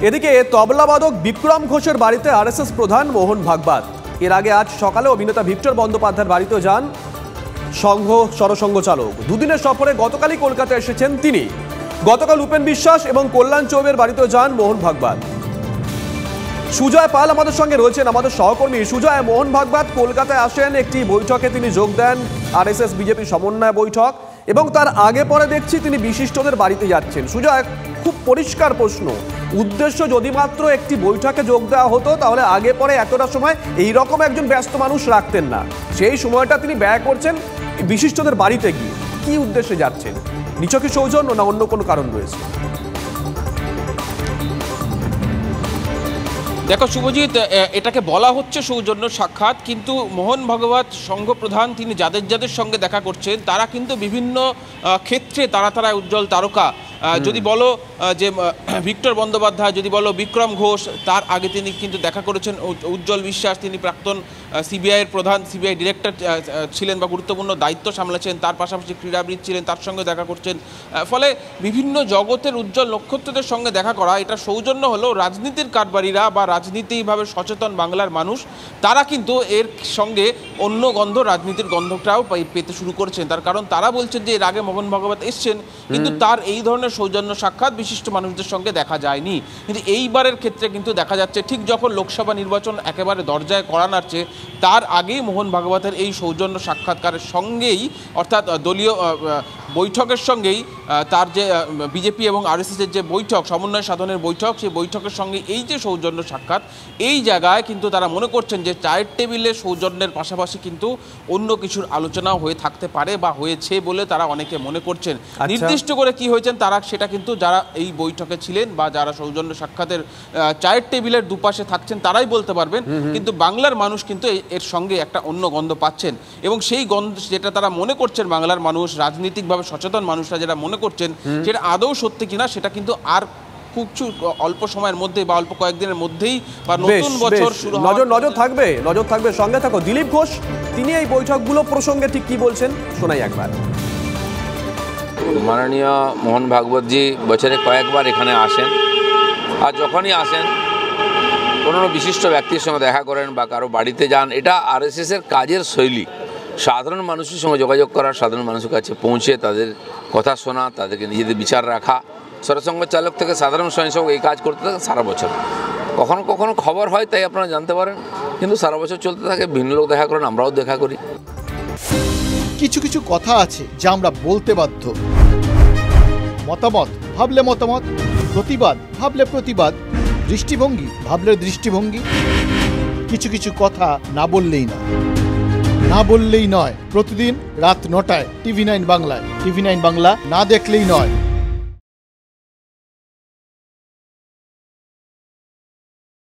এদিকে তবলাবাদক বিক্রম ঘোষের বাড়িতে আরএসএস প্রধান মোহন ভাগবত। এর আগে আজ সকালে অভিনেতা ভিক্টর বন্দ্যোপাধ্যায়ের বাড়িতে যান সংঘ সরসংঘ চালক। দুদিনের সফরে গতকালই কলকাতায় এসেছেন তিনি। গতকাল উপেন বিশ্বাস এবং কল্যাণ চৌবের বাড়িতে যান মোহন ভাগবত। সুজয় পাল আমাদের সঙ্গে রয়েছেন, আমাদের সহকর্মী। সুজয়, মোহন ভাগবত কলকাতায় আসেন, একটি বৈঠকে তিনি যোগ দেন, আরএসএস বিজেপি সমন্বয় বৈঠক, এবং তার আগে পরে দেখছি তিনি বিশিষ্টদের বাড়িতে যাচ্ছেন। সুজয়, খুব পরিষ্কার প্রশ্ন, উদ্দেশ্য যদি মাত্র একটি বৈঠকে যোগ দেওয়া হতো তাহলে আগে পরে এতটা সময় এইরকম একজন ব্যস্ত মানুষ রাখতেন না। সেই সময়টা তিনি ব্যয় করছেন বিশিষ্টদের বাড়িতে গিয়ে। কি উদ্দেশ্যে যাচ্ছেন? নিছকই সৌজন্য না অন্য কোনো কারণ রয়েছে? দেখো শুভজিৎ, এটাকে বলা হচ্ছে সৌজন্য সাক্ষাৎ, কিন্তু মোহন ভাগবত সংঘ প্রধান তিনি যাদের সঙ্গে দেখা করছেন তারা কিন্তু বিভিন্ন ক্ষেত্রে তারা উজ্জ্বল তারকা। যদি বলো যে ভিক্টর বন্দ্যোপাধ্যায়, যদি বলো বিক্রম ঘোষ, তার আগে তিনি কিন্তু দেখা করেছেন উজ্জ্বল বিশ্বাস, তিনি প্রাক্তন সিবিআইয়ের প্রধান, সিবিআই ডিরেক্টর ছিলেন বা গুরুত্বপূর্ণ দায়িত্ব সামলেছেন, তার পাশাপাশি ক্রীড়াবিদ ছিলেন, তার সঙ্গে দেখা করছেন। ফলে বিভিন্ন জগতের উজ্জ্বল নক্ষত্রদের সঙ্গে দেখা করা এটা সৌজন্য হলেও রাজনীতির কারবারিরা বা রাজনীতিভাবে সচেতন বাংলার মানুষ তারা কিন্তু এর সঙ্গে অন্য গন্ধ, রাজনীতির গন্ধটাও পেতে শুরু করেছেন। তার কারণ তারা বলছেন যে এর আগে মোহন ভাগবত এসছেন, কিন্তু তার এই ধরনের সৌজন্য সাক্ষাৎ বিশিষ্ট মানুষদের সঙ্গে দেখা যায়নি। কিন্তু এইবারের ক্ষেত্রে কিন্তু দেখা যাচ্ছে ঠিক যখন লোকসভা নির্বাচন একেবারে দরজায় কড়া নাড়ছে তার আগেই মোহন ভাগবতের এই সৌজন্য সাক্ষাৎকারের সঙ্গেই, অর্থাৎ দলীয় বৈঠকের সঙ্গেই তার যে বিজেপি এবং আরএসএসের যে বৈঠক, সমন্বয় সাধনের বৈঠক, সেই বৈঠকের সঙ্গে এই যে সৌজন্য সাক্ষাৎ, এই জায়গায় কিন্তু তারা মনে করছেন যে চায়ের টেবিলে সৌজন্যের পাশাপাশি কিন্তু অন্য কিছুর আলোচনাও হয়ে থাকতে পারে বা হয়েছে বলে তারা অনেকে মনে করছেন। নির্দিষ্ট করে কি হয়েছেন তারা সেটা কিন্তু যারা এই বৈঠকে ছিলেন বা যারা সৌজন্য সাক্ষাতের চায়ের টেবিলের দুপাশে থাকছেন তারাই বলতে পারবেন, কিন্তু বাংলার মানুষ কিন্তু এর সঙ্গে একটা অন্য গন্ধ পাচ্ছেন। এবং সেই গন্ধ যেটা তারা মনে করছেন, বাংলার মানুষ, রাজনীতিকভাবে সচেতন মানুষরা যেটা মনে করছেন সেটা আদৌ সত্যি কিনা সেটা কিন্তু আর খুব অল্প সময়ের মধ্যে বা অল্প কয়েকদিনের মধ্যেই বা নতুন বছর শুরু নজর থাকবে। সঙ্গে থাকো। দিলীপ ঘোষ তিনি এই বৈঠকগুলো প্রসঙ্গে ঠিক কি বলছেন শোনাই একবার। মাননীয় মোহন ভাগবতজি বছরে কয়েকবার এখানে আসেন, আর যখনই আসেন কোনো বিশিষ্ট ব্যক্তির সঙ্গে দেখা করেন বা কারো বাড়িতে যান। এটা আরএসএসের কাজের শৈলী, সাধারণ মানুষের সঙ্গে যোগাযোগ করা, সাধারণ মানুষের কাছে পৌঁছে তাদের কথা শোনা, তাদেরকে নিজেদের বিচার রাখা। সরসংঘ চালক থেকে সাধারণ স্বয়ংসেবক এই কাজ করতে থাকে সারা বছর। কখনো কখনো খবর হয় তাই আপনারা জানতে পারেন, কিন্তু সারা বছর চলতে থাকে। ভিন্ন লোক দেখা করেন, আমরাও দেখা করি। কিছু কিছু কথা আছে যা আমরা বলতে বাধ্য। মতামত ভাবলে মতামত, প্রতিবাদ ভাবলে প্রতিবাদ, দৃষ্টিভঙ্গি ভাবলে দৃষ্টিভঙ্গি। কিছু কিছু কথা না বললেই নয়। প্রতিদিন রাত ৯টায় TV9 বাংলায়। TV9 বাংলা না দেখলেই নয়।